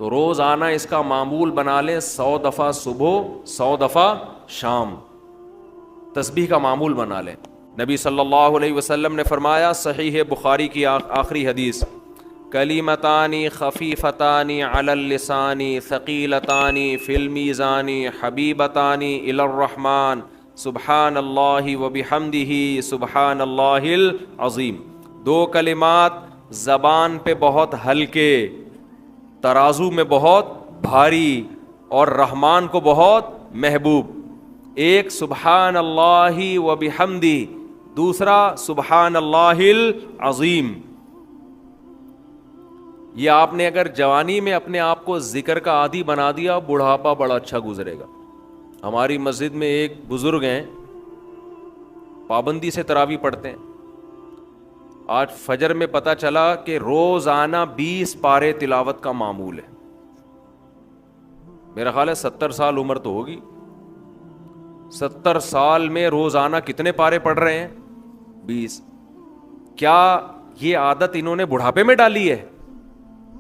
تو روزانہ اس کا معمول بنا لیں، 100 دفعہ صبح 100 دفعہ شام تسبیح کا معمول بنا لیں۔ نبی صلی اللہ علیہ وسلم نے فرمایا، صحیح بخاری کی آخری حدیث، کلمتان خفیفتان علی اللسان ثقیلتان فی المیزان حبیبتان الی الرحمن سبحان اللہ وبحمدہ سبحان اللہ العظیم۔ دو کلمات زبان پہ بہت ہلکے، ترازو میں بہت بھاری، اور رحمان کو بہت محبوب۔ ایک سبحان اللہ وبحمدہ، دوسرا سبحان اللہ العظیم۔ یہ آپ نے اگر جوانی میں اپنے آپ کو ذکر کا عادی بنا دیا، بڑھاپا بڑا اچھا گزرے گا۔ ہماری مسجد میں ایک بزرگ ہیں، پابندی سے تراویح پڑھتے ہیں۔ آج فجر میں پتہ چلا کہ روزانہ 20 پارے تلاوت کا معمول ہے۔ میرا خیال ہے 70 سال عمر تو ہوگی، 70 سال میں روزانہ کتنے پارے پڑھ رہے ہیں؟ 20۔ کیا یہ عادت انہوں نے بڑھاپے میں ڈالی ہے؟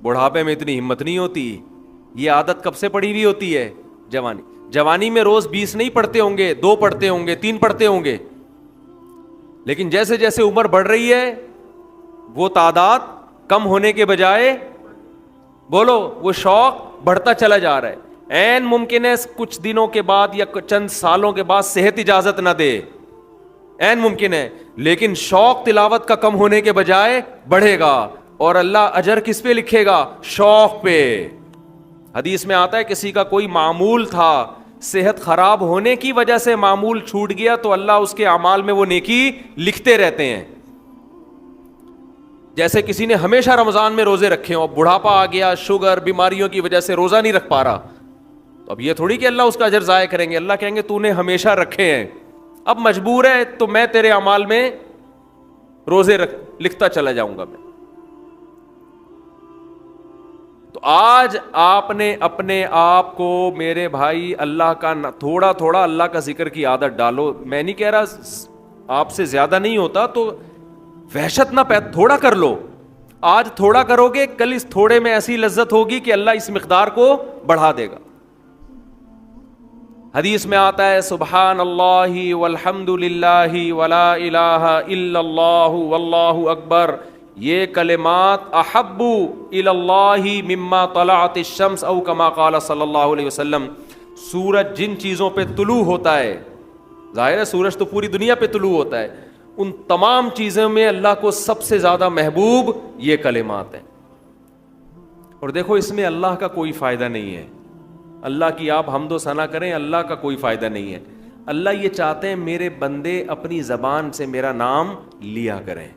بڑھاپے میں اتنی ہمت نہیں ہوتی، یہ عادت کب سے پڑی ہوئی ہوتی ہے؟ جوانی میں روز 20 نہیں پڑھتے ہوں گے، 2 پڑھتے ہوں گے، 3 پڑھتے ہوں گے، لیکن جیسے جیسے عمر بڑھ رہی ہے وہ تعداد کم ہونے کے بجائے بولو وہ شوق بڑھتا چلا جا رہا ہے۔ عین ممکن ہے کچھ دنوں کے بعد یا چند سالوں کے بعد صحت اجازت نہ دے، عین ممکن ہے، لیکن شوق تلاوت کا کم ہونے کے بجائے بڑھے گا، اور اللہ اجر کس پہ لکھے گا؟ شوق پہ۔ حدیث میں آتا ہے کسی کا کوئی معمول تھا، صحت خراب ہونے کی وجہ سے معمول چھوٹ گیا تو اللہ اس کے اعمال میں وہ نیکی لکھتے رہتے ہیں۔ جیسے کسی نے ہمیشہ رمضان میں روزے رکھے ہوں، اب بڑھاپا آ گیا، شوگر، بیماریوں کی وجہ سے روزہ نہیں رکھ پا رہا، تو اب یہ تھوڑی کہ اللہ اس کا اجر ضائع کریں گے، اللہ کہیں گے تو نے ہمیشہ رکھے ہیں، اب مجبور ہے تو میں تیرے اعمال میں روزے لکھتا چلا جاؤں گا میں۔ تو آج آپ نے اپنے آپ کو میرے بھائی اللہ کا تھوڑا تھوڑا اللہ کا ذکر کی عادت ڈالو۔ میں نہیں کہہ رہا آپ سے زیادہ نہیں ہوتا تو وحشت نہ تھوڑا کر لو، آج تھوڑا کرو گے کل اس تھوڑے میں ایسی لذت ہوگی کہ اللہ اس مقدار کو بڑھا دے گا۔ حدیث میں آتا ہے سبحان اللہ والحمد للہ ولا الہ الا اللہ واللہ اکبر، یہ کلمات احب الی اللہ مما طلعت الشمس او کما قال صلی اللہ علیہ وسلم۔ سورج جن چیزوں پہ طلوع ہوتا ہے، ظاہر ہے سورج تو پوری دنیا پہ طلوع ہوتا ہے، ان تمام چیزوں میں اللہ کو سب سے زیادہ محبوب یہ کلمات ہیں۔ اور دیکھو اس میں اللہ کا کوئی فائدہ نہیں ہے، اللہ کی آپ حمد و ثنا کریں، اللہ کا کوئی فائدہ نہیں ہے۔ اللہ یہ چاہتے ہیں میرے بندے اپنی زبان سے میرا نام لیا کریں،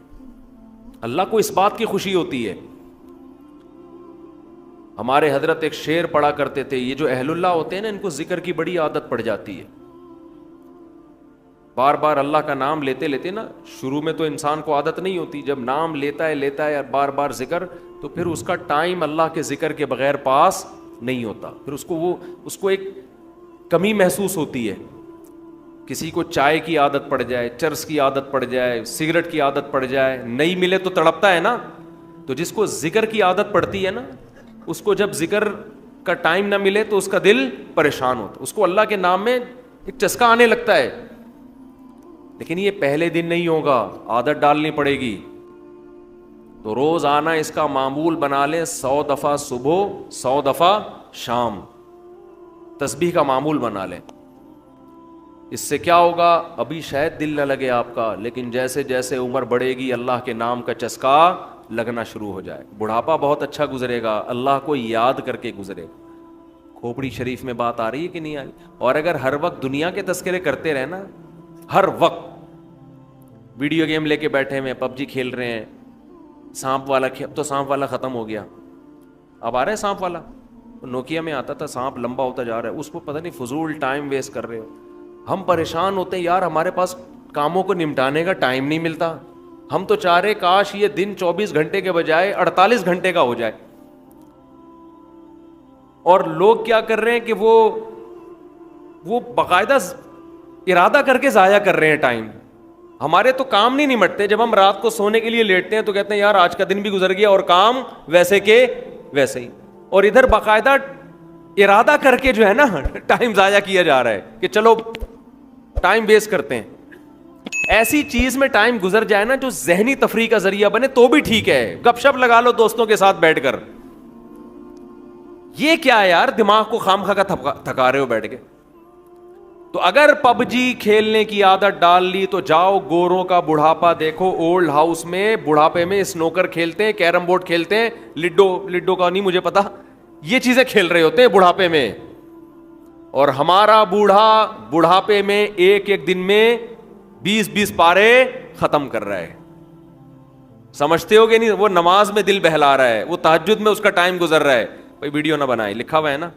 اللہ کو اس بات کی خوشی ہوتی ہے۔ ہمارے حضرت ایک شعر پڑھا کرتے تھے، یہ جو اہل اللہ ہوتے ہیں نا ان کو ذکر کی بڑی عادت پڑ جاتی ہے، بار بار اللہ کا نام لیتے لیتے نا، شروع میں تو انسان کو عادت نہیں ہوتی، جب نام لیتا ہے بار بار ذکر، تو پھر اس کا ٹائم اللہ کے ذکر کے بغیر پاس نہیں ہوتا، پھر اس کو ایک کمی محسوس ہوتی ہے۔ کسی کو چائے کی عادت پڑ جائے، چرس کی عادت پڑ جائے، سگریٹ کی عادت پڑ جائے، نہیں ملے تو تڑپتا ہے نا، تو جس کو ذکر کی عادت پڑتی ہے نا، اس کو جب ذکر کا ٹائم نہ ملے تو اس کا دل پریشان ہوتا، اس کو اللہ کے نام میں ایک چسکا آنے لگتا ہے۔ لیکن یہ پہلے دن نہیں ہوگا، عادت ڈالنی پڑے گی۔ تو روز آنا اس کا معمول بنا لیں، 100 دفعہ صبح 100 دفعہ شام تسبیح کا معمول بنا لیں۔ اس سے کیا ہوگا؟ ابھی شاید دل نہ لگے آپ کا، لیکن جیسے جیسے عمر بڑھے گی اللہ کے نام کا چسکا لگنا شروع ہو جائے، بڑھاپا بہت اچھا گزرے گا، اللہ کو یاد کر کے گزرے گا۔ کھوپڑی شریف میں بات آ رہی ہے کہ نہیں آ رہی؟ اور اگر ہر وقت دنیا کے تذکرے کرتے رہنا، ہر وقت ویڈیو گیم لے کے بیٹھے ہوئے پب جی کھیل رہے ہیں، سانپ والا اب تو سانپ والا ختم ہو گیا، اب آ رہا ہے سانپ والا، نوکیا میں آتا تھا، سانپ لمبا ہوتا جا رہا ہے، اس کو پتہ نہیں فضول ٹائم ویسٹ کر رہے ہو۔ ہم پریشان ہوتے ہیں یار، ہمارے پاس کاموں کو نمٹانے کا ٹائم نہیں ملتا، ہم تو چاہ رہے کاش یہ دن 24 گھنٹے کے بجائے 48 گھنٹے کا ہو جائے، اور لوگ کیا کر رہے ہیں کہ وہ باقاعدہ ارادہ کر کے ضائع کر رہے ہیں ٹائم۔ ہمارے تو کام نہیں نمٹتے، جب ہم رات کو سونے کے لیے لیٹتے ہیں تو کہتے ہیں یار آج کا دن بھی گزر گیا اور کام ویسے کے ویسے ہی۔ اور ادھر باقاعدہ ارادہ کر کے جو ہے نا ٹائم ضائع کیا جا رہا ہے کہ چلو ٹائم ویسٹ کرتے ہیں. ایسی چیز میں ٹائم گزر جائے نا جو ذہنی تفریح کا ذریعہ بنے تو بھی ٹھیک ہے. گپ شپ لگا لو دوستوں کے ساتھ بیٹھ کر. یہ کیا ہے یار, دماغ کو خام خواہ کا تھکا رہے ہو بیٹھ کے. تو اگر پب جی کھیلنے کی عادت ڈال لی تو جاؤ گوروں کا بڑھاپا دیکھو. اولڈ ہاؤس میں بڑھاپے میں اسنوکر کھیلتے ہیں, کیرم بورڈ کھیلتے ہیں, لڈو کا نہیں مجھے پتا, یہ چیزیں کھیل رہے ہوتے ہیں بڑھاپے میں. اور ہمارا بوڑھا بڑھاپے میں ایک ایک دن میں 20 پارے ختم کر رہا ہے. سمجھتے ہو گے نہیں, وہ نماز میں دل بہلا رہا ہے, وہ تہجد میں اس کا ٹائم گزر رہا ہے. بھائی ویڈیو نہ بنائے, لکھا ہوا ہے نا.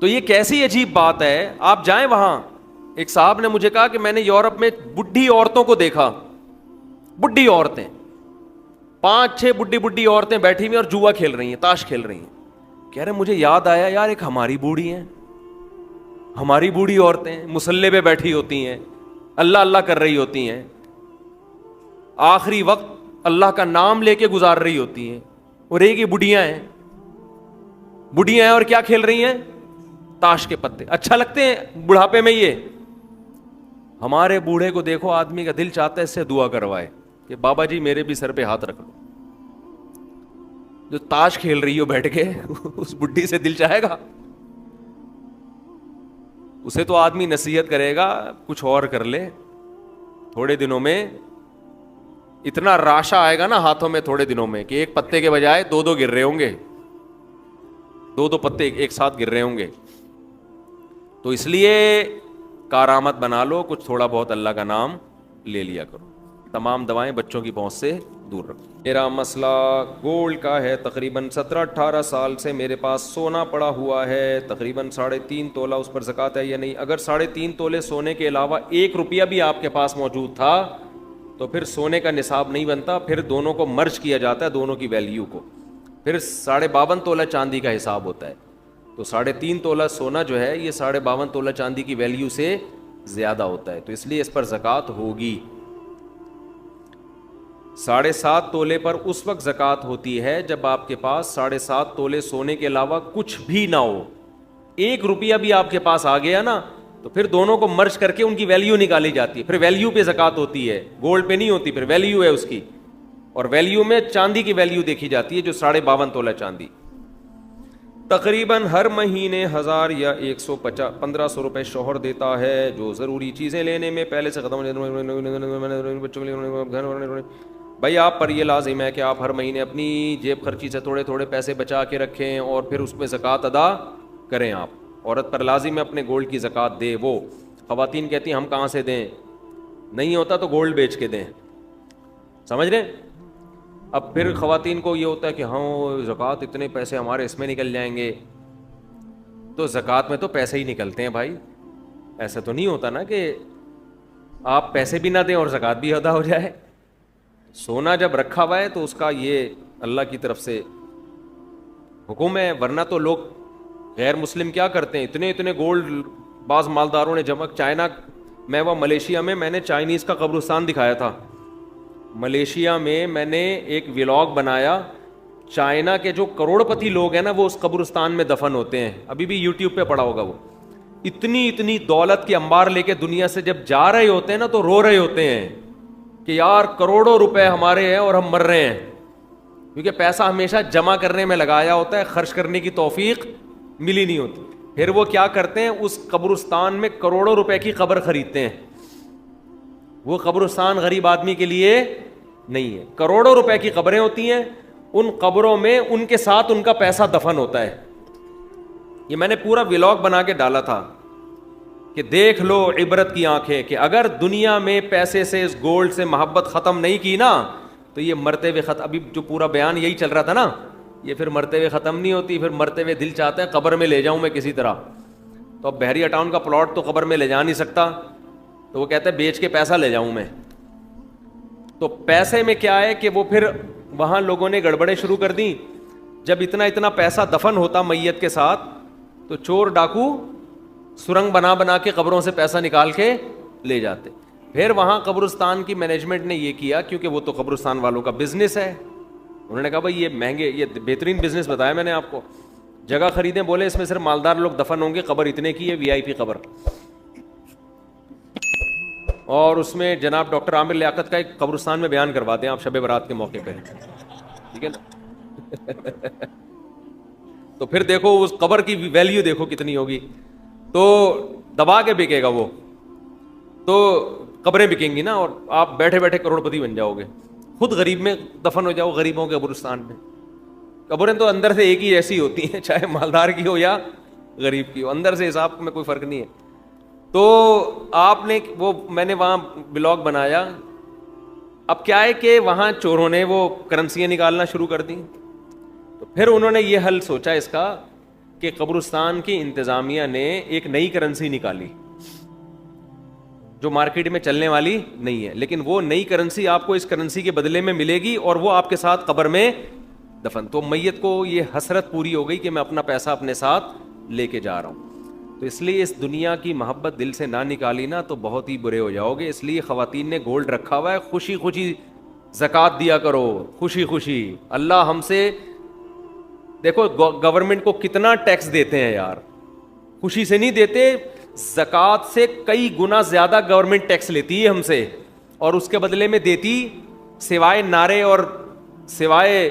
تو یہ کیسی عجیب بات ہے. آپ جائیں وہاں, ایک صاحب نے مجھے کہا کہ میں نے یورپ میں بڈھی عورتوں کو دیکھا, بڈھی عورتیں 5-6 بڈھی عورتیں بیٹھی ہوئی اور جوا کھیل رہی ہیں, تاش کھیل رہی ہیں. کہہ رہے مجھے یاد آیا یار ایک ہماری بوڑھی ہیں, ہماری بوڑھی عورتیں مصلے پہ بیٹھی ہوتی ہیں, اللہ اللہ کر رہی ہوتی ہیں, آخری وقت اللہ کا نام لے کے گزار رہی ہوتی ہیں. اور ایک یہ بڑھیاں ہیں اور کیا کھیل رہی ہیں, تاش کے پتے. اچھا لگتے ہیں بڑھاپے میں یہ. ہمارے بوڑھے کو دیکھو, آدمی کا دل چاہتا ہے اس سے دعا کروائے کہ بابا جی میرے بھی سر پہ ہاتھ رکھ لو. جو تاش کھیل رہی ہو بیٹھ کے اس بڈھی سے دل چاہے گا؟ اسے تو آدمی نصیحت کرے گا کچھ اور کر لے. تھوڑے دنوں میں اتنا راشا آئے گا نا ہاتھوں میں تھوڑے دنوں میں کہ ایک پتے کے بجائے 2 گر رہے ہوں گے, 2 پتے ایک ساتھ گر رہے ہوں گے. تو اس لیے کارآمد بنا لو, کچھ تھوڑا بہت اللہ کا نام لے لیا کرو. تمام دوائیں بچوں کی پہنچ سے دور رکھو. میرا مسئلہ گولڈ کا ہے, تقریباً 17-18 سال سے میرے پاس سونا پڑا ہوا ہے, تقریباً 3.5 تولہ. اس پر زکوٰۃ ہے یا نہیں؟ اگر 3.5 تولے سونے کے علاوہ 1 روپیہ بھی آپ کے پاس موجود تھا تو پھر سونے کا نصاب نہیں بنتا, پھر دونوں کو مرج کیا جاتا ہے, دونوں کی ویلیو کو. پھر 52.5 تولہ چاندی کا حساب ہوتا ہے. تو 3.5 تولہ سونا جو ہے یہ 52.5 تولہ چاندی کی ویلیو سے زیادہ ہوتا ہے, تو اس لیے اس پر زکوٰۃ ہوگی. 7.5 تولے پر اس وقت زکوٰۃ ہوتی ہے جب آپ کے پاس 7.5 تولے سونے کے علاوہ کچھ بھی نہ ہو. 1 روپیہ بھی آپ کے پاس آ گیا نا تو پھر دونوں کو مرج کر کے ان کی ویلیو نکالی جاتی ہے. پھر ویلیو پہ زکوٰۃ ہوتی ہے, گولڈ پہ نہیں ہوتی, پھر ویلیو ہے اس کی. اور ویلیو میں چاندی کی ویلیو دیکھی جاتی ہے جو 52.5 تولہ چاندی. تقریباً ہر مہینے 1000 یا 1500 روپے شوہر دیتا ہے جو ضروری چیزیں لینے میں پہلے سے ختم ہو جاتی. بھائی آپ پر یہ لازم ہے کہ آپ ہر مہینے اپنی جیب خرچی سے تھوڑے تھوڑے پیسے بچا کے رکھیں اور پھر اس میں زکوٰۃ ادا کریں. آپ عورت پر لازم ہے اپنے گولڈ کی زکوٰۃ دے. وہ خواتین کہتی ہیں ہم کہاں سے دیں, نہیں ہوتا تو گولڈ بیچ کے دیں. سمجھ رہے ہیں؟ اب پھر خواتین کو یہ ہوتا ہے کہ ہاں زکوٰۃ اتنے پیسے ہمارے اس میں نکل جائیں گے. تو زکوٰۃ میں تو پیسے ہی نکلتے ہیں بھائی, ایسا تو نہیں ہوتا نا کہ آپ پیسے بھی نہ دیں اور زکوٰۃ بھی ادا ہو جائے. سونا جب رکھا ہوا ہے تو اس کا یہ اللہ کی طرف سے حکم ہے, ورنہ تو لوگ غیر مسلم کیا کرتے ہیں, اتنے گولڈ بعض مالداروں نے جمع. چائنا میں وہ ملیشیا میں نے چائنیز کا قبرستان دکھایا تھا. ملیشیا میں نے ایک ولاگ بنایا, چائنا کے جو کروڑ پتی لوگ ہیں نا وہ اس قبرستان میں دفن ہوتے ہیں. ابھی بھی یوٹیوب پہ پڑا ہوگا. وہ اتنی دولت کے انبار لے کے دنیا سے جب جا رہے ہوتے ہیں نا تو رو رہے ہوتے ہیں کہ یار کروڑوں روپے ہمارے ہیں اور ہم مر رہے ہیں, کیونکہ پیسہ ہمیشہ جمع کرنے میں لگایا ہوتا ہے, خرچ کرنے کی توفیق ملی نہیں ہوتی. پھر وہ کیا کرتے ہیں, اس قبرستان میں کروڑوں روپے کی قبر خریدتے ہیں. وہ قبرستان غریب آدمی کے لیے نہیں ہے, کروڑوں روپے کی قبریں ہوتی ہیں, ان قبروں میں ان کے ساتھ ان کا پیسہ دفن ہوتا ہے. یہ میں نے پورا ولاگ بنا کے ڈالا تھا کہ دیکھ لو عبرت کی آنکھیں, کہ اگر دنیا میں پیسے سے اس گولڈ سے محبت ختم نہیں کی نا تو یہ مرتے ہوئے ختم. ابھی جو پورا بیان یہی چل رہا تھا نا, یہ پھر مرتے ہوئے ختم نہیں ہوتی. پھر مرتے ہوئے دل چاہتا ہے قبر میں لے جاؤں میں کسی طرح. تو اب بحریہ ٹاؤن کا پلاٹ تو قبر میں لے جا نہیں سکتا, تو وہ کہتے ہیں بیچ کے پیسہ لے جاؤں میں. تو پیسے میں کیا ہے کہ وہ پھر وہاں لوگوں نے گڑبڑیں شروع کر دیں. جب اتنا پیسہ دفن ہوتا میت کے ساتھ تو چور ڈاکو سرنگ بنا کے قبروں سے پیسہ نکال کے لے جاتے. پھر وہاں قبرستان کی مینجمنٹ نے یہ کیا, کیونکہ وہ تو قبرستان والوں کا بزنس ہے, انہوں نے کہا بھائی یہ مہنگے, یہ بہترین بزنس بتایا میں نے آپ کو, جگہ خریدیں, بولے اس میں صرف مالدار لوگ دفن ہوں گے, قبر اتنے کی ہے, وی آئی پی قبر, اور اس میں جناب ڈاکٹر عامر لیاقت کا ایک قبرستان میں بیان کرواتے ہیں آپ شب برات کے موقع پہ, ٹھیک ہے نا. تو پھر دیکھو اس قبر کی ویلیو دیکھو کتنی ہوگی, تو دبا کے بکے گا وہ, تو قبریں بکیں گی نا, اور آپ بیٹھے بیٹھے کروڑ پتی بن جاؤ گے, خود غریب میں دفن ہو جاؤ, غریبوں کے قبرستان میں. قبریں تو اندر سے ایک ہی ایسی ہوتی ہیں, چاہے مالدار کی ہو یا غریب کی ہو, اندر سے حساب میں کوئی فرق نہیں ہے. تو آپ نے وہ, میں نے وہاں بلاگ بنایا, اب کیا ہے کہ وہاں چوروں نے وہ کرنسیاں نکالنا شروع کر دیں, تو پھر انہوں نے یہ حل سوچا اس کا کہ قبرستان کی انتظامیہ نے ایک نئی کرنسی نکالی جو مارکیٹ میں چلنے والی نہیں ہے, لیکن وہ نئی کرنسی آپ کو اس کرنسی کے بدلے میں ملے گی, اور وہ آپ کے ساتھ قبر میں دفن. تو میت کو یہ حسرت پوری ہو گئی کہ میں اپنا پیسہ اپنے ساتھ لے کے جا رہا ہوں. تو اس لیے اس دنیا کی محبت دل سے نہ نکالی نا تو بہت ہی برے ہو جاؤ گے. اس لیے خواتین نے گولڈ رکھا ہوا ہے, خوشی خوشی زکوٰۃ دیا کرو, خوشی خوشی. اللہ ہم سے, دیکھو گورنمنٹ کو کتنا ٹیکس دیتے ہیں یار, خوشی سے نہیں دیتے, زکوٰۃ سے کئی گنا زیادہ گورنمنٹ ٹیکس لیتی ہے ہم سے, اور اس کے بدلے میں دیتی سوائے نعرے اور سوائے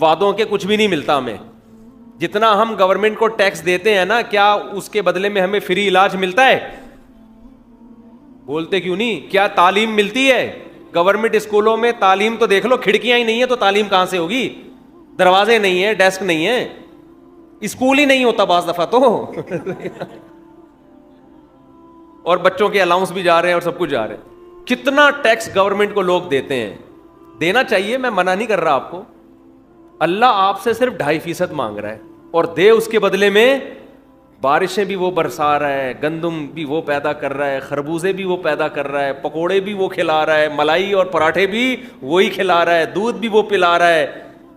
وعدوں کے کچھ بھی نہیں ملتا ہمیں. جتنا ہم گورنمنٹ کو ٹیکس دیتے ہیں نا, کیا اس کے بدلے میں ہمیں فری علاج ملتا ہے؟ بولتے کیوں نہیں؟ کیا تعلیم ملتی ہے؟ گورنمنٹ اسکولوں میں تعلیم تو دیکھ لو, کھڑکیاں ہی نہیں ہے تو تعلیم کہاں سے ہوگی؟ دروازے نہیں ہیں, ڈیسک نہیں ہے, اسکول ہی نہیں ہوتا بعض دفعہ تو اور بچوں کے الاؤنس بھی جا رہے ہیں اور سب کچھ جا رہے ہیں. کتنا ٹیکس گورنمنٹ کو لوگ دیتے ہیں, دینا چاہیے, میں منع نہیں کر رہا آپ کو. اللہ آپ سے صرف 2.5% مانگ رہا ہے, اور دے اس کے بدلے میں بارشیں بھی وہ برسا رہا ہے, گندم بھی وہ پیدا کر رہا ہے, خربوزے بھی وہ پیدا کر رہا ہے, پکوڑے بھی وہ کھلا رہا ہے, ملائی اور پراٹھے بھی وہی کھلا رہا ہے, دودھ بھی وہ پلا رہا ہے,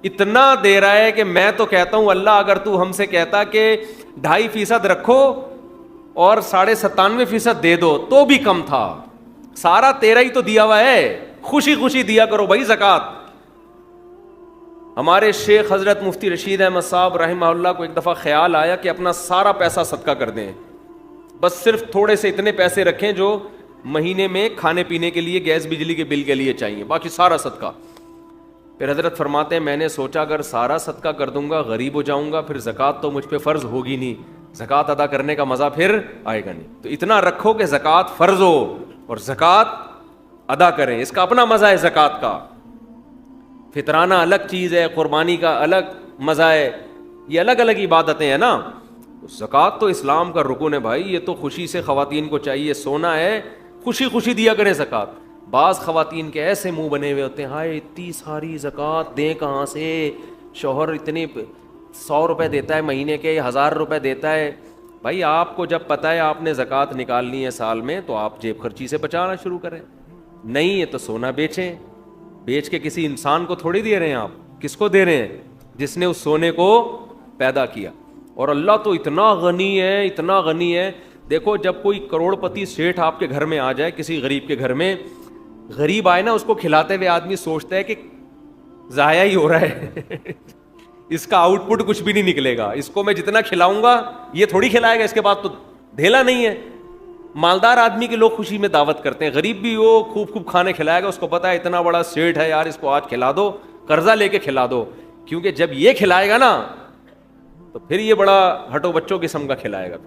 اتنا دے رہا ہے کہ میں تو کہتا ہوں اللہ اگر تو ہم سے کہتا کہ 2.5% رکھو اور 97.5% دے دو تو بھی کم تھا, سارا تیرا ہی تو دیا ہوا ہے, خوشی خوشی دیا کرو بھائی زکوٰۃ. ہمارے شیخ حضرت مفتی رشید احمد صاحب رحمہ اللہ کو ایک دفعہ خیال آیا کہ اپنا سارا پیسہ صدقہ کر دیں, بس صرف تھوڑے سے اتنے پیسے رکھیں جو مہینے میں کھانے پینے کے لیے, گیس بجلی کے بل کے لیے چاہیے, باقی سارا صدقہ. پھر حضرت فرماتے ہیں میں نے سوچا اگر سارا صدقہ کر دوں گا غریب ہو جاؤں گا, پھر زکوٰۃ تو مجھ پہ فرض ہوگی نہیں, زکوٰۃ ادا کرنے کا مزہ پھر آئے گا نہیں. تو اتنا رکھو کہ زکوٰۃ فرض ہو اور زکوٰۃ ادا کریں, اس کا اپنا مزہ ہے زکوٰۃ کا. فطرانہ الگ چیز ہے, قربانی کا الگ مزہ ہے, یہ الگ الگ عبادتیں ہیں نا. زکوٰۃ تو اسلام کا رکن ہے بھائی, یہ تو خوشی سے خواتین کو چاہیے, سونا ہے خوشی خوشی دیا کریں زکوٰۃ. بعض خواتین کے ایسے منہ بنے ہوئے ہوتے ہیں, ہائے اتنی ساری زکوٰۃ دیں کہاں سے, شوہر اتنے 100 روپے دیتا ہے مہینے کے, 1000 روپے دیتا ہے. بھائی آپ کو جب پتہ ہے آپ نے زکوٰۃ نکالنی ہے سال میں, تو آپ جیب خرچی سے بچانا شروع کریں. نہیں ہے تو سونا بیچیں, بیچ کے کسی انسان کو تھوڑی دے رہے ہیں آپ, کس کو دے رہے ہیں؟ جس نے اس سونے کو پیدا کیا. اور اللہ تو اتنا غنی ہے, اتنا غنی ہے. دیکھو جب کوئی کروڑ پتی سیٹھ آپ کے گھر میں آ جائے, کسی غریب کے گھر میں, غریب آئے نا, اس کو کھلاتے ہوئے آدمی سوچتا ہے کہ ضائع ہی ہو رہا ہے اس کا آؤٹ پٹ کچھ بھی نہیں نکلے گا, اس کو میں جتنا کھلاؤں گا یہ تھوڑی کھلائے گا, اس کے بعد تو ڈھیلا نہیں ہے. مالدار آدمی کے لوگ خوشی میں دعوت کرتے ہیں, غریب بھی وہ خوب خوب کھانے کھلائے گا, اس کو پتا ہے اتنا بڑا سیٹ ہے یار, اس کو آج کھلا دو, قرضہ لے کے کھلا دو, کیونکہ جب یہ کھلائے گا نا تو پھر یہ بڑا ہٹو بچوں قسم کا کھلائے گا.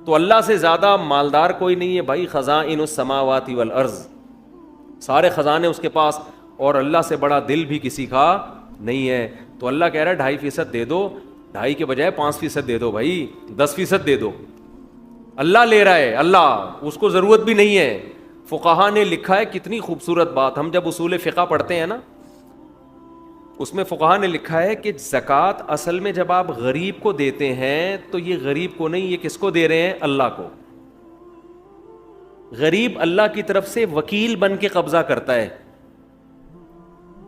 تو اللہ سے زیادہ مالدار کوئی نہیں ہے بھائی. خزائن السماوات والارض, سارے خزانے اس کے پاس, اور اللہ سے بڑا دل بھی کسی کا نہیں ہے. تو اللہ کہہ رہا ہے 2.5% دے دو, 2.5 کے بجائے 5% دے دو بھائی, 10% دے دو. اللہ لے رہا ہے, اللہ, اس کو ضرورت بھی نہیں ہے. فقہا نے لکھا ہے, کتنی خوبصورت بات, ہم جب اصول فقہ پڑھتے ہیں نا, اس میں فقہا نے لکھا ہے کہ زکوٰۃ اصل میں جب آپ غریب کو دیتے ہیں تو یہ غریب کو نہیں, یہ کس کو دے رہے ہیں؟ اللہ کو. غریب اللہ کی طرف سے وکیل بن کے قبضہ کرتا ہے.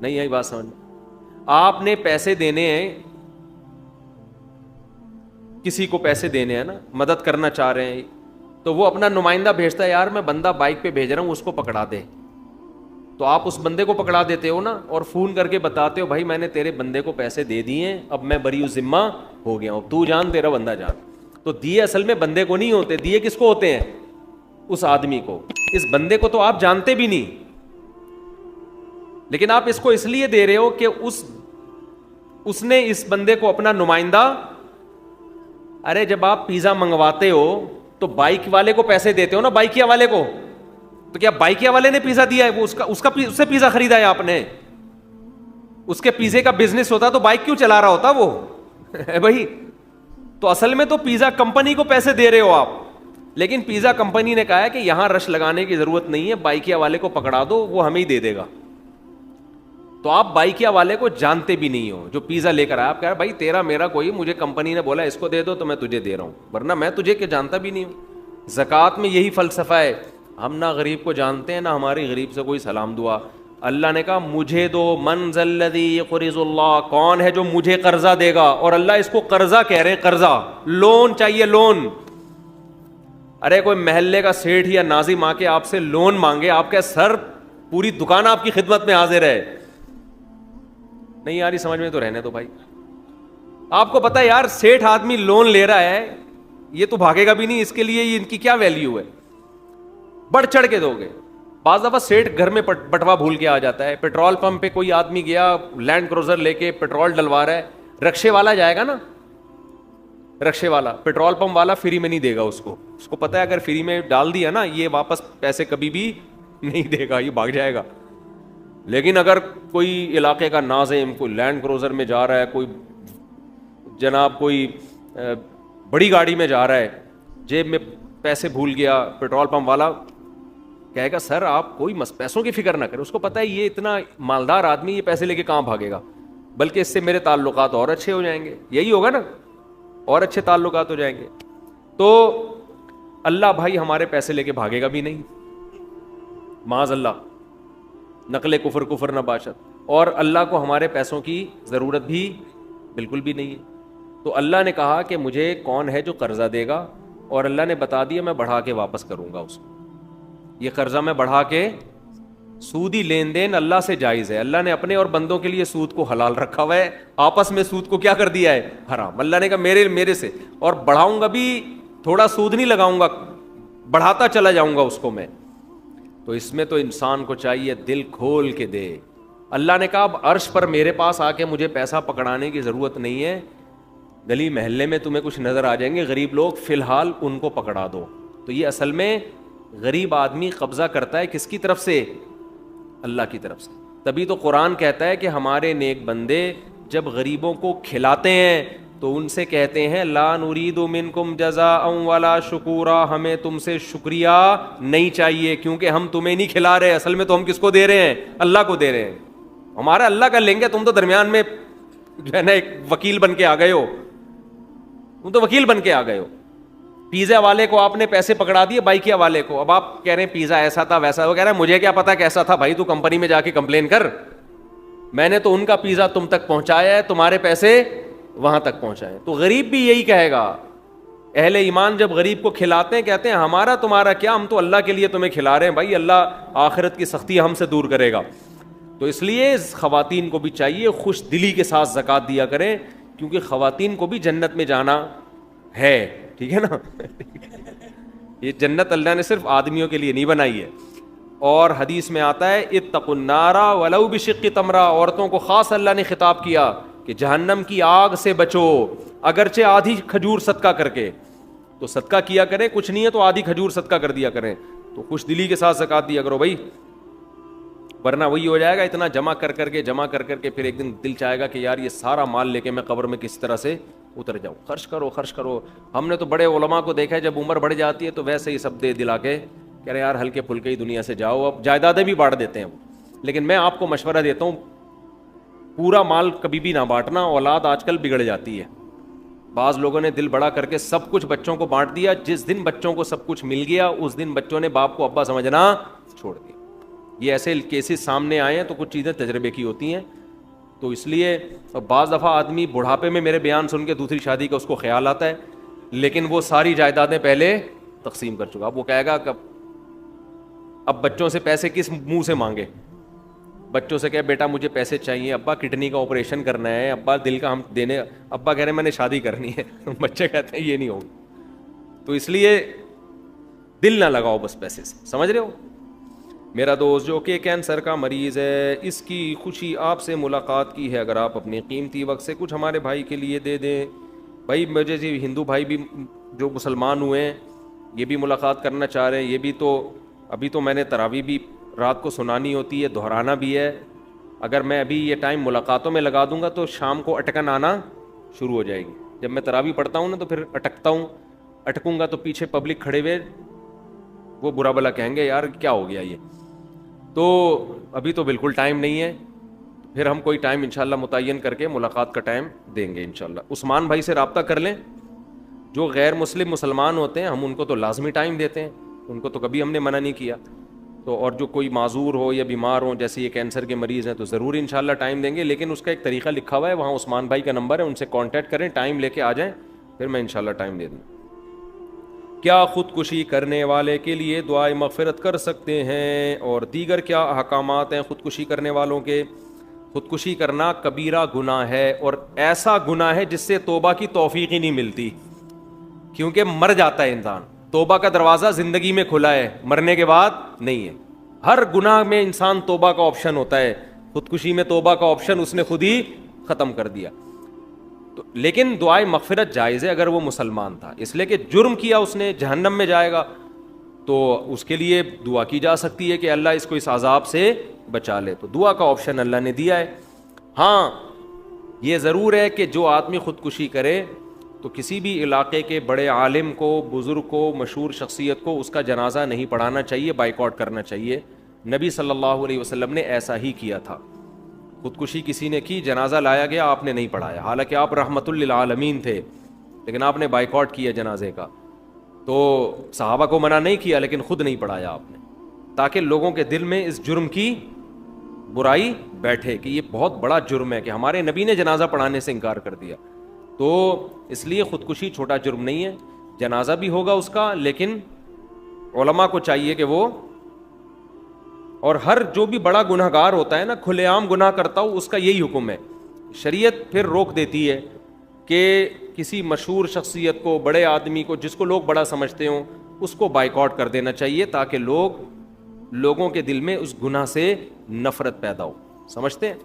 نہیں آئی بات سمجھ؟ آپ نے پیسے دینے ہیں, کسی کو پیسے دینے ہیں نا, مدد کرنا چاہ رہے ہیں, تو وہ اپنا نمائندہ بھیجتا ہے, یار میں بندہ بائک پہ بھیج رہا ہوں, اس کو پکڑا دے. تو آپ اس بندے کو پکڑا دیتے ہو نا اور فون کر کے بتاتے ہو بھائی میں نے تیرے بندے کو پیسے دے دیے, اب میں بری ذمہ ہو گیا ہوں, تو جان تیرا بندہ جان. تو دیے اصل میں بندے کو نہیں ہوتے, دیے کس کو ہوتے ہیں؟ اس آدمی کو. اس بندے کو تو آپ جانتے بھی نہیں, لیکن آپ اس کو اس لیے دے رہے ہو کہ اس نے اس بندے کو اپنا نمائندہ. ارے جب آپ پیزا منگواتے ہو تو بائک والے کو پیسے دیتے ہو نا, بائکیا والے کو, تو کیا بائکیا والے نے پیزا دیا ہے؟ وہ اس سے پیزا خریدا ہے آپ نے, اس کے پیزے کا بزنس ہوتا تو بائک کیوں چلا رہا ہوتا وہ بھائی. تو اصل میں تو پیزا کمپنی کو پیسے دے رہے ہو آپ, لیکن پیزا کمپنی نے کہا ہے کہ یہاں رش لگانے کی ضرورت نہیں ہے, بائکیا والے کو پکڑا دو, وہ ہمیں ہی دے دے گا. تو آپ بائکیا والے کو جانتے بھی نہیں ہو جو پیزا لے کر آیا. آپ کہہ رہے بھائی تیرا میرا کوئی, مجھے کمپنی نے بولا اس کو دے دو تو میں تجھے دے رہا ہوں, ورنہ میں تجھے کہ جانتا بھی نہیں ہوں. زکوٰۃ میں یہی فلسفہ ہے, ہم نہ غریب کو جانتے ہیں نہ ہماری غریب سے کوئی سلام دعا. اللہ نے کہا مجھے دو, من ذا الذی یقرض اللہ, کون ہے جو مجھے قرضہ دے گا. اور اللہ اس کو قرضہ کہہ رہے ہیں, قرضہ, لون چاہیے, لون. ارے کوئی محلے کا سیٹھ یا ناظم آ کے آپ سے لون مانگے, آپ کا سر پوری دکان آپ کی خدمت میں حاضر ہے. نہیں یار سمجھ میں تو رہنے دو بھائی. آپ کو پتا ہے یار سیٹھ آدمی لون لے رہا ہے, یہ تو بھاگے گا بھی نہیں, اس کے لیے ان کی کیا ویلیو ہے, بڑھ چڑھ کے دو گے. بعض دفعہ سیٹھ گھر میں بٹوا بھول کے آ جاتا ہے, پیٹرول پمپ پہ کوئی آدمی گیا لینڈ کروزر لے کے پیٹرول ڈلوا رہا ہے, رکشے والا جائے گا نا, رکشے والا, پیٹرول پمپ والا فری میں نہیں دے گا اس کو پتا ہے اگر فری میں ڈال دیا نا یہ واپس پیسے کبھی بھی نہیں دے گا, یہ بھاگ جائے گا. لیکن اگر کوئی علاقے کا ناظم کوئی لینڈ کروزر میں جا رہا ہے, کوئی جناب کوئی بڑی گاڑی میں جا رہا ہے, جیب میں پیسے بھول گیا, پیٹرول پمپ والا کہے گا سر آپ کوئی پیسوں کی فکر نہ کریں, اس کو پتا ہے یہ اتنا مالدار آدمی یہ پیسے لے کے کہاں بھاگے گا, بلکہ اس سے میرے تعلقات اور اچھے ہو جائیں گے. یہی ہوگا نا, اور اچھے تعلقات ہو جائیں گے. تو اللہ بھائی ہمارے پیسے لے کے بھاگے گا بھی نہیں, معاذ اللہ, نقل کفر نہ باشد. اور اللہ کو ہمارے پیسوں کی ضرورت بھی بالکل بھی نہیں ہے. تو اللہ نے کہا کہ مجھے کون ہے جو قرضہ دے گا, اور اللہ نے بتا دیا میں بڑھا کے واپس کروں گا اس کو. یہ قرضہ میں بڑھا کے, سودی لین دین اللہ سے جائز ہے. اللہ نے اپنے اور بندوں کے لیے سود کو حلال رکھا ہوا ہے, آپس میں سود کو کیا کر دیا ہے, حرام. اللہ نے کہا میرے سے, اور بڑھاؤں گا بھی, تھوڑا سود نہیں لگاؤں گا, بڑھاتا چلا جاؤں گا اس کو میں. تو اس میں تو انسان کو چاہیے دل کھول کے دے. اللہ نے کہا اب عرش پر میرے پاس آ کے مجھے پیسہ پکڑانے کی ضرورت نہیں ہے, گلی محلے میں تمہیں کچھ نظر آ جائیں گے غریب لوگ, فی الحال ان کو پکڑا دو. تو یہ اصل میں غریب آدمی قبضہ کرتا ہے کس کی طرف سے, اللہ کی طرف سے. تبھی تو قرآن کہتا ہے کہ ہمارے نیک بندے جب غریبوں کو کھلاتے ہیں تو ان سے کہتے ہیں لا نرید منکم جزاء ولا شکورا, ہمیں تم سے شکریہ نہیں چاہیے کیونکہ ہم تمہیں نہیں کھلا رہے, اصل میں تو ہم کس کو دے رہے ہیں, اللہ کو دے رہے ہیں. ہمارا اللہ کا لیں گے, تم تو درمیان میں جو ہے نا ایک وکیل بن کے آ گئے ہو, تم تو وکیل بن کے آ گئے ہو. پیزا والے کو آپ نے پیسے پکڑا دیے بائکیا والے کو, اب آپ کہہ رہے ہیں پیزا ایسا تھا ویسا, وہ کہہ رہا ہے مجھے کیا پتا کیسا تھا, بھائی تو کمپنی میں جا کے کمپلین کر, میں نے تو ان کا پیزا تم تک پہنچایا ہے, تمہارے پیسے وہاں تک پہنچائے. تو غریب بھی یہی کہے گا. اہل ایمان جب غریب کو کھلاتے ہیں کہتے ہیں ہمارا تمہارا کیا, ہم تو اللہ کے لیے تمہیں کھلا رہے ہیں, بھائی اللہ آخرت کی سختی ہم سے دور کرے گا. تو اس لیے خواتین کو بھی چاہیے خوش دلی کے ساتھ زکوٰۃ دیا کریں, کیونکہ خواتین کو بھی جنت میں جانا ہے, ٹھیک ہے نا. یہ جنت اللہ نے صرف آدمیوں کے لیے نہیں بنائی ہے. اور حدیث میں آتا ہے اتقوا النار ولو بشق تمرہ, عورتوں کو خاص اللہ نے خطاب کیا کہ جہنم کی آگ سے بچو اگرچہ آدھی کھجور صدقہ کر کے. تو صدقہ کیا کریں, کچھ نہیں ہے تو آدھی کھجور صدقہ کر دیا کریں. تو خوش دلی کے ساتھ زکوٰۃ دیا کرو بھائی, ورنہ وہی ہو جائے گا اتنا جمع کر کے پھر ایک دن دل چاہے گا کہ یار یہ سارا مال لے کے میں قبر میں کس طرح سے اتر جاؤں. خرچ کرو. ہم نے تو بڑے علماء کو دیکھا ہے جب عمر بڑھ جاتی ہے تو ویسے ہی سب دے دلا کے کہہ رہے یار ہلکے پھلکے ہی دنیا سے جاؤ, اب جائیدادیں بھی بانٹ دیتے ہیں وہ. لیکن میں آپ کو مشورہ دیتا ہوں پورا مال کبھی بھی نہ بانٹنا, اولاد آج کل بگڑ جاتی ہے. بعض لوگوں نے دل بڑا کر کے سب کچھ بچوں کو بانٹ دیا, جس دن بچوں کو سب کچھ مل گیا اس دن بچوں نے باپ کو ابا سمجھنا چھوڑ دیا. یہ ایسے کیسز سامنے آئے ہیں تو کچھ چیزیں تجربے کی ہوتی ہیں. تو اس لیے بعض دفعہ آدمی بڑھاپے میں میرے بیان سن کے دوسری شادی کا اس کو خیال آتا ہے, لیکن وہ ساری جائیدادیں پہلے تقسیم کر چکا. اب وہ کہے گا کہ اب بچوں سے پیسے کس منہ سے مانگے, بچوں سے کہے بیٹا مجھے پیسے چاہیے، ابا کڈنی کا آپریشن کرنا ہے، ابا دل کا ہم دینے، ابا کہہ رہے ہیں میں نے شادی کرنی ہے بچے کہتے ہیں یہ نہیں ہوگا. تو اس لیے دل نہ لگاؤ بس پیسے سے، سمجھ رہے ہو. میرا دوست جو کہ کینسر کا مریض ہے، اس کی خوشی آپ سے ملاقات کی ہے، اگر آپ اپنی قیمتی وقت سے کچھ ہمارے بھائی کے لیے دے دیں. بھائی مجھے جی ہندو بھائی بھی جو مسلمان ہوئے ہیں یہ بھی ملاقات کرنا چاہ رہے ہیں. یہ بھی تو ابھی تو میں نے تراویح بھی رات کو سنانی ہوتی ہے، دہرانا بھی ہے. اگر میں ابھی یہ ٹائم ملاقاتوں میں لگا دوں گا تو شام کو اٹکن آنا شروع ہو جائے گی. جب میں تراویح پڑھتا ہوں نا تو پھر اٹکتا ہوں، اٹکوں گا تو پیچھے پبلک کھڑے ہوئے وہ برا بلا کہیں گے یار کیا ہو گیا یہ. تو ابھی تو بالکل ٹائم نہیں ہے، پھر ہم کوئی ٹائم انشاءاللہ متعین کر کے ملاقات کا ٹائم دیں گے انشاءاللہ. عثمان بھائی سے رابطہ کر لیں. جو غیر مسلم مسلمان ہوتے ہیں ہم ان کو تو لازمی ٹائم دیتے ہیں، ان کو تو کبھی ہم نے منع نہیں کیا. تو اور جو کوئی معذور ہو یا بیمار ہو، جیسے یہ کینسر کے مریض ہیں، تو ضرور انشاءاللہ ٹائم دیں گے. لیکن اس کا ایک طریقہ لکھا ہوا ہے، وہاں عثمان بھائی کا نمبر ہے، ان سے کانٹیکٹ کریں، ٹائم لے کے آ جائیں، پھر میں انشاءاللہ ٹائم دے دوں. کیا خودکشی کرنے والے کے لیے دعائے مغفرت کر سکتے ہیں، اور دیگر کیا احکامات ہیں خودکشی کرنے والوں کے؟ خودکشی کرنا کبیرہ گناہ ہے، اور ایسا گناہ ہے جس سے توبہ کی توفیق ہی نہیں ملتی، کیونکہ مر جاتا ہے انسان. توبہ کا دروازہ زندگی میں کھلا ہے، مرنے کے بعد نہیں ہے. ہر گناہ میں انسان توبہ کا آپشن ہوتا ہے، خودکشی میں توبہ کا آپشن اس نے خود ہی ختم کر دیا. تو لیکن دعائے مغفرت جائز ہے اگر وہ مسلمان تھا، اس لیے کہ جرم کیا اس نے، جہنم میں جائے گا، تو اس کے لیے دعا کی جا سکتی ہے کہ اللہ اس کو اس عذاب سے بچا لے. تو دعا کا آپشن اللہ نے دیا ہے. ہاں یہ ضرور ہے کہ جو آدمی خودکشی کرے تو کسی بھی علاقے کے بڑے عالم کو، بزرگ کو، مشہور شخصیت کو اس کا جنازہ نہیں پڑھانا چاہیے، بائیکاٹ کرنا چاہیے. نبی صلی اللہ علیہ وسلم نے ایسا ہی کیا تھا. خودکشی کسی نے کی، جنازہ لایا گیا، آپ نے نہیں پڑھایا، حالانکہ آپ رحمت للعالمین تھے، لیکن آپ نے بائیکاٹ کیا جنازے کا. تو صحابہ کو منع نہیں کیا لیکن خود نہیں پڑھایا آپ نے، تاکہ لوگوں کے دل میں اس جرم کی برائی بیٹھے کہ یہ بہت بڑا جرم ہے کہ ہمارے نبی نے جنازہ پڑھانے سے انکار کر دیا. تو اس لیے خودکشی چھوٹا جرم نہیں ہے، جنازہ بھی ہوگا اس کا، لیکن علماء کو چاہیے کہ وہ، اور ہر جو بھی بڑا گناہ گار ہوتا ہے نا، کھلے عام گناہ کرتا ہو، اس کا یہی حکم ہے. شریعت پھر روک دیتی ہے کہ کسی مشہور شخصیت کو، بڑے آدمی کو، جس کو لوگ بڑا سمجھتے ہوں، اس کو بائیکاٹ کر دینا چاہیے، تاکہ لوگوں کے دل میں اس گناہ سے نفرت پیدا ہو. سمجھتے ہیں؟